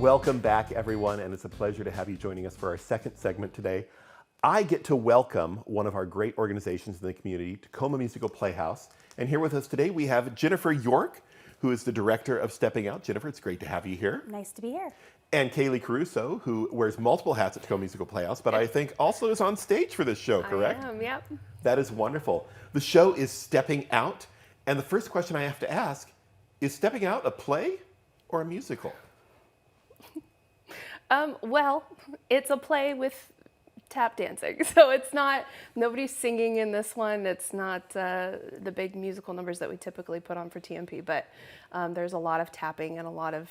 Welcome back, everyone, and it's a pleasure to have you joining us for our second segment today. I get to welcome one of our great organizations in the community, Tacoma Musical Playhouse. And here with us today, we have Jennifer York, who is the director of Stepping Out. Jennifer, it's great to have you here. Nice to be here. And Kaylee Caruso, who wears multiple hats at Tacoma Musical Playhouse, but I think also is on stage for this show, correct? I am, yep. That is wonderful. The show is Stepping Out, and the first question I have to ask is Stepping Out a play or a musical? Well, it's a play with tap dancing, so it's not, nobody's singing in this one. It's not the big musical numbers that we typically put on for TMP, but there's a lot of tapping and a lot of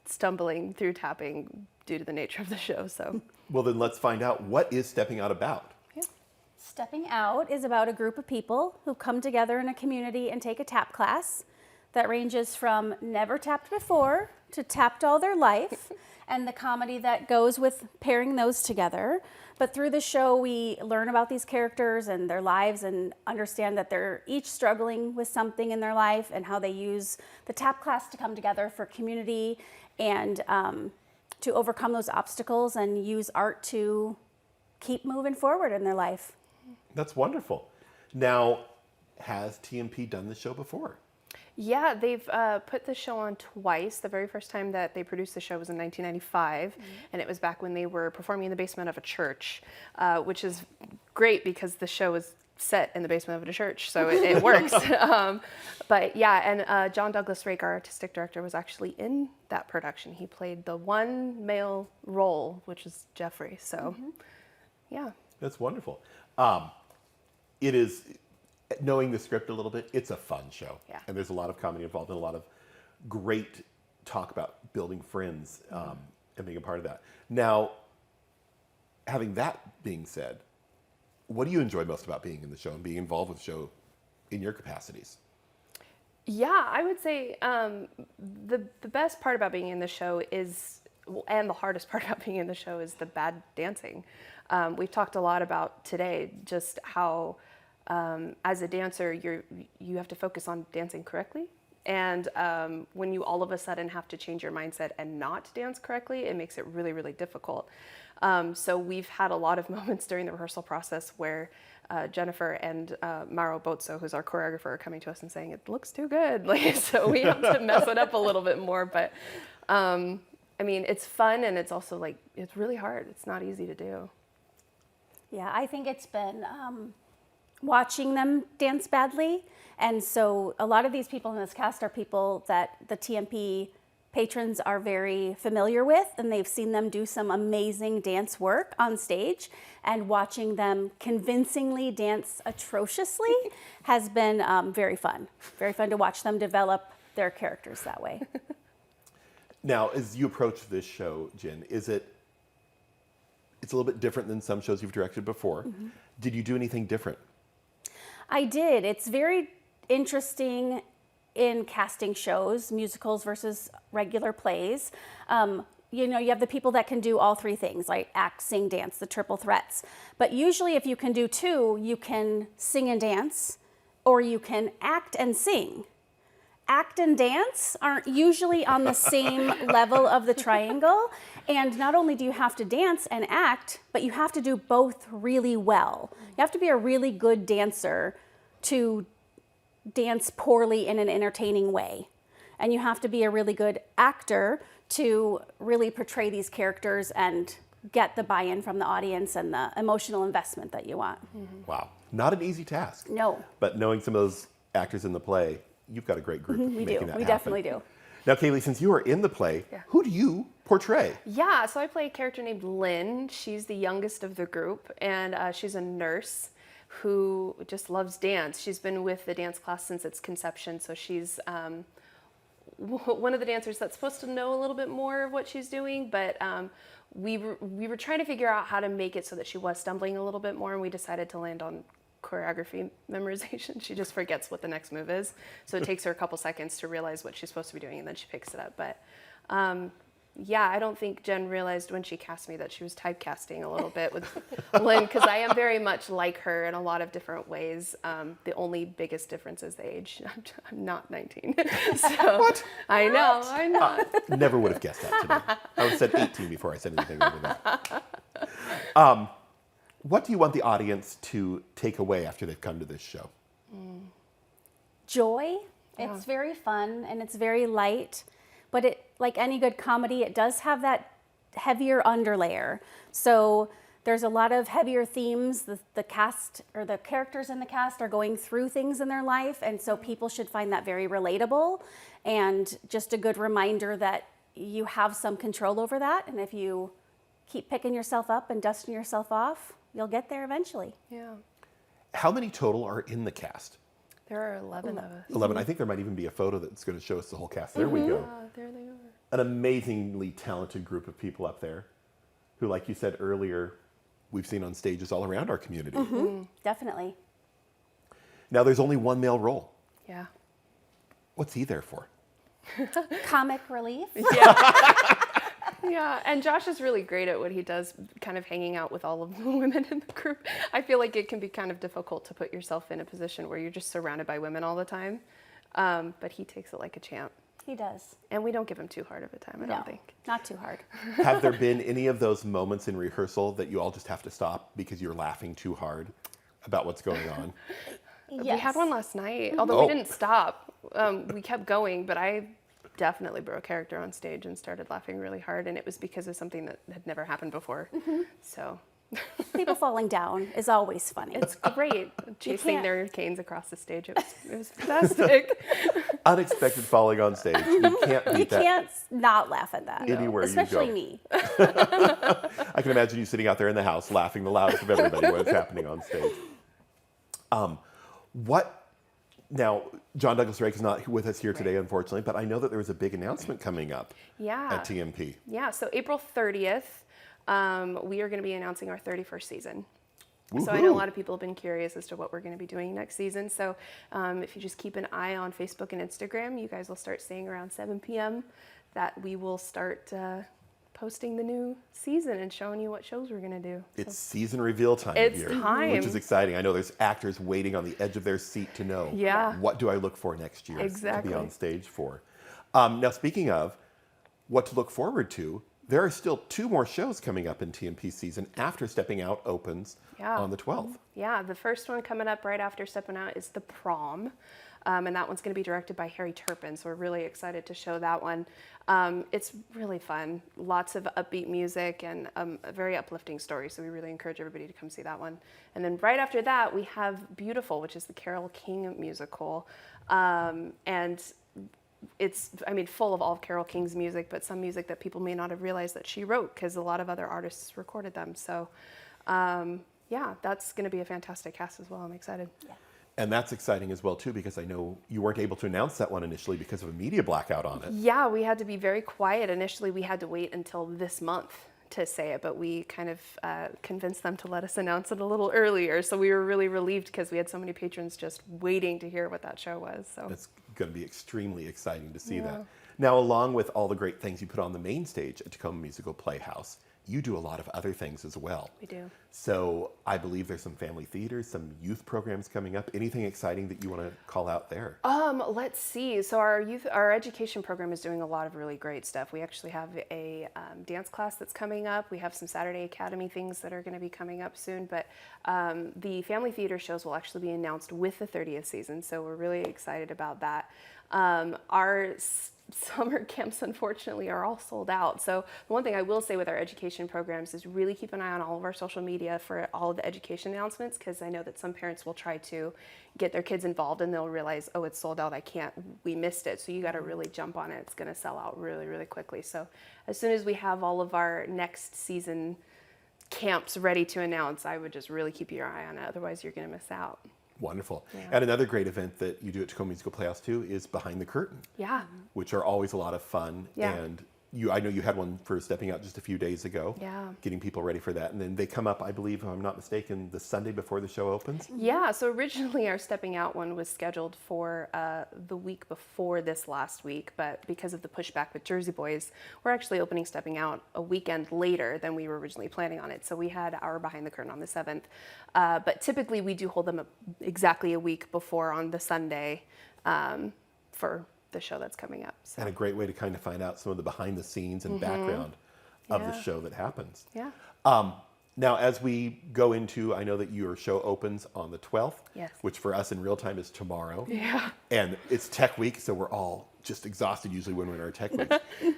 stumbling through tapping due to the nature of the show. So, well, then let's find out, what is Stepping Out about? Yeah. Stepping Out is about a group of people who come together in a community and take a tap class that ranges from never tapped before to tapped all their life, and the comedy that goes with pairing those together. But through the show, we learn about these characters and their lives and understand that they're each struggling with something in their life and how they use the tap class to come together for community and to overcome those obstacles and use art to keep moving forward in their life. That's wonderful. Now, has TMP done this show before? yeah, they've put the show on twice. The very first time that they produced the show was in 1995, and it was back when they were performing in the basement of a church, which is great because the show was set in the basement of a church, so it works. But yeah, and John Douglas Rake, our artistic director, was actually in that production. He played the one male role, which is Jeffrey. So, yeah. That's wonderful. It is, knowing the script a little bit, it's a fun show. Yeah. And there's a lot of comedy involved and a lot of great talk about building friends and being a part of that. Now, having that being said, what do you enjoy most about being in the show and being involved with the show in your capacities? Yeah, I would say the best part about being in the show is, and the hardest part about being in the show is the bad dancing. We've talked a lot about today just how as a dancer you have to focus on dancing correctly. And when you all of a sudden have to change your mindset and not dance correctly, it makes it really, really difficult. So we've had a lot of moments during the rehearsal process where Jennifer and Mauro Bozzo, who's our choreographer, are coming to us and saying, it looks too good. Like, so we have to mess it up a little bit more. But I mean, it's fun, and it's also like, it's really hard. It's not easy to do. Yeah, I think it's been watching them dance badly. And so a lot of these people in this cast are people that the TMP patrons are very familiar with, and they've seen them do some amazing dance work on stage, and watching them convincingly dance atrociously has been very fun to watch them develop their characters that way. Now, as you approach this show, Jen, it's a little bit different than some shows you've directed before. Did you do anything different? I did. It's very interesting in casting shows, musicals versus regular plays. You know, you have the people that can do all three things, like act, sing, dance, the triple threats. But usually if you can do two, you can sing and dance, or you can act and sing. Act and dance aren't usually on the same level of the triangle. And not only do you have to dance and act, but you have to do both really well. You have to be a really good dancer to dance poorly in an entertaining way. And you have to be a really good actor to really portray these characters and get the buy-in from the audience and the emotional investment that you want. Wow. Not an easy task. No. But knowing some of those actors in the play, you've got a great group making that happen. We definitely do. Now, Kaylee, since you are in the play, who do you portray? Yeah, so I play a character named Lynn. She's the youngest of the group, and she's a nurse who just loves dance. She's been with the dance class since its conception, so she's one of the dancers that's supposed to know a little bit more of what she's doing, but we were trying to figure out how to make it so that she was stumbling a little bit more, and we decided to land on choreography memorization. She just forgets what the next move is, so it takes her a couple seconds to realize what she's supposed to be doing, and then she picks it up. But yeah, I don't think Jen realized when she cast me that she was typecasting a little bit with Lynn, because I am very much like her in a lot of different ways. The only biggest difference is the age. I'm not 19. So What? I know, I'm not. Never would have guessed that today. I would have said 18 before I said anything over that. What do you want the audience to take away after they've come to this show? Joy. It's very fun and it's very light, but it, like any good comedy, it does have that heavier underlayer. So there's a lot of heavier themes. The cast or the characters in the cast are going through things in their life, and so people should find that very relatable and just a good reminder that you have some control over that, and if you keep picking yourself up and dusting yourself off, you'll get there eventually. Yeah. How many total are in the cast? There are 11 of us. 11. I think there might even be a photo that's going to show us the whole cast. There we go. There they are. An amazingly talented group of people up there who, like you said earlier, we've seen on stages all around our community. Definitely. Now, there's only one male role. Yeah. What's he there for? Comic relief. Yeah, and Josh is really great at what he does, kind of hanging out with all of the women in the group. I feel like it can be kind of difficult to put yourself in a position where you're just surrounded by women all the time, but he takes it like a champ. He does. And we don't give him too hard of a time, I don't think. Not too hard. Have there been any of those moments in rehearsal that you all just have to stop because you're laughing too hard about what's going on? Yes. We had one last night, although we didn't stop. We kept going, but I definitely broke character on stage and started laughing really hard, and it was because of something that had never happened before. So People falling down is always funny. it's great, chasing can't- their canes across the stage. It was fantastic. Unexpected falling on stage. You can't You beat that can't not laugh at that. anywhere Especially you go. me. I can imagine you sitting out there in the house laughing the loudest of everybody when it's happening on stage. Now, John Douglas Rake is not with us here today, unfortunately, but I know that there was a big announcement coming up at TMP. Yeah, so April 30th, we are going to be announcing our 31st season. Woo-hoo. So I know a lot of people have been curious as to what we're going to be doing next season. So if you just keep an eye on Facebook and Instagram, you guys will start seeing around 7 p.m. that we will start posting the new season and showing you what shows we're going to do. It's season reveal time It's here, time. which is exciting. I know there's actors waiting on the edge of their seat to know what do I look for next year to be on stage for. Now, speaking of what to look forward to, there are still 2 more shows coming up in TMP season after Stepping Out opens on the 12th. Yeah, the first one coming up right after Stepping Out is The Prom. And that one's going to be directed by Harry Turpin, so we're really excited to show that one. It's really fun, lots of upbeat music and a very uplifting story, so we really encourage everybody to come see that one. And then right after that, we have Beautiful, which is the Carole King musical. And it's, full of all of Carole King's music, but some music that people may not have realized that she wrote because a lot of other artists recorded them. So, that's going to be a fantastic cast as well. I'm excited. Yeah. And that's exciting as well, too, because I know you weren't able to announce that one initially because of a media blackout on it. Yeah, we had to be very quiet. Initially, we had to wait until this month to say it, but we kind of convinced them to let us announce it a little earlier. So we were really relieved because we had so many patrons just waiting to hear what that show was. So it's going to be extremely exciting to see that. Now, along with all the great things you put on the main stage at Tacoma Musical Playhouse, you do a lot of other things as well. We do. So I believe there's some family theaters, some youth programs coming up. Anything exciting that you want to call out there? Let's see. So our education program is doing a lot of really great stuff. We actually have a dance class that's coming up. We have some Saturday Academy things that are going to be coming up soon. But the family theater shows will actually be announced with the 30th season. So we're really excited about that. Our summer camps, unfortunately, are all sold out. So the one thing I will say with our education programs is really keep an eye on all of our social media for all of the education announcements, because I know that some parents will try to get their kids involved and they'll realize, oh, it's sold out, we missed it. So you got to really jump on it. It's going to sell out really, really quickly. So as soon as we have all of our next season camps ready to announce, I would just really keep your eye on it. Otherwise, you're going to miss out. Wonderful. Yeah. And another great event that you do at Tacoma Musical Playhouse too is Behind the Curtain. Yeah. Which are always a lot of fun. Yeah. And I know you had one for Stepping Out just a few days ago. Yeah. Getting people ready for that. And then they come up, I believe, if I'm not mistaken, the Sunday before the show opens. Yeah, so originally our Stepping Out one was scheduled for the week before this last week, but because of the pushback with Jersey Boys, we're actually opening Stepping Out a weekend later than we were originally planning on it. So we had our Behind the Curtain on the 7th, but typically we do hold them exactly a week before on the Sunday for the show that's coming up. So. And a great way to kind of find out some of the behind the scenes and background of the show that happens. Yeah. Now, as we go into, I know that your show opens on the 12th, Yes. which for us in real time is tomorrow. Yeah. And it's Tech Week, so we're all just exhausted usually when we're in our Tech Week.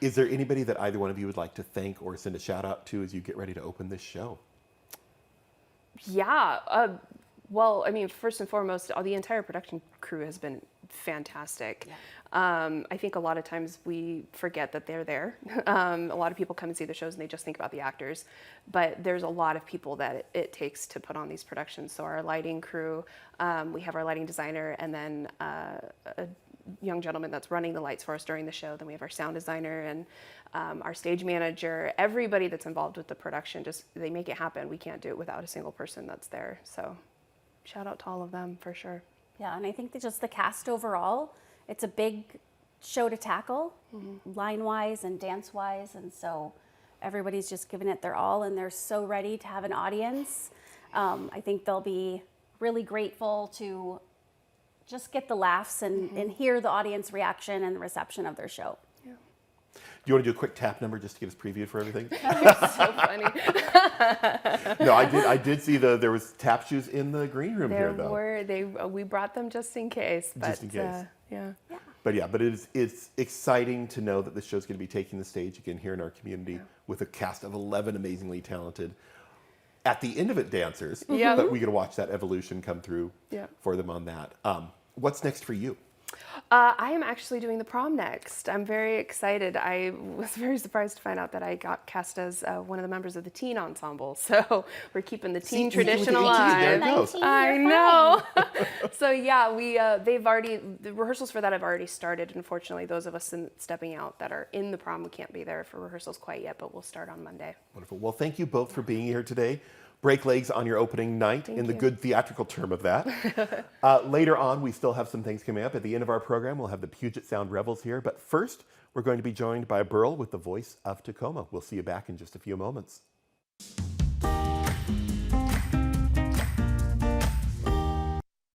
Is there anybody that either one of you would like to thank or send a shout out to as you get ready to open this show? Yeah. Well, I mean, first and foremost, the entire production crew has been fantastic. Yeah. I think a lot of times we forget that they're there. A lot of people come and see the shows and they just think about the actors, but there's a lot of people that it takes to put on these productions. So our lighting crew, we have our lighting designer, and then a young gentleman that's running the lights for us during the show. Then we have our sound designer and our stage manager. Everybody that's involved with the production, they make it happen. We can't do it without a single person that's there. So shout out to all of them for sure. Yeah, and I think that just the cast overall, it's a big show to tackle, line-wise and dance-wise, and so everybody's just giving it their all, and they're so ready to have an audience. I think they'll be really grateful to just get the laughs and hear the audience reaction and the reception of their show. Do you want to do a quick tap number just to get us previewed for everything? You're so funny. No, I did see there was tap shoes in the green room here, though. We brought them just in case. But, Just in case. Yeah. But it's exciting to know that this show's going to be taking the stage again here in our community with a cast of 11 amazingly talented, at the end of it, dancers. Yeah. But we get to watch that evolution come through for them on that. What's next for you? I am actually doing the prom next. I'm very excited. I was very surprised to find out that I got cast as one of the members of the teen ensemble. So we're keeping the teen tradition alive. There it goes. I know. So yeah, the rehearsals for that have already started. Unfortunately, those of us stepping out that are in the prom, we can't be there for rehearsals quite yet, but we'll start on Monday. Wonderful. Well, thank you both for being here today. Break legs on your opening night in the good theatrical term of that. Later on, we still have some things coming up. At the end of our program, we'll have the Puget Sound Rebels here. But first, we're going to be joined by Burl with the voice of Tacoma. We'll see you back in just a few moments.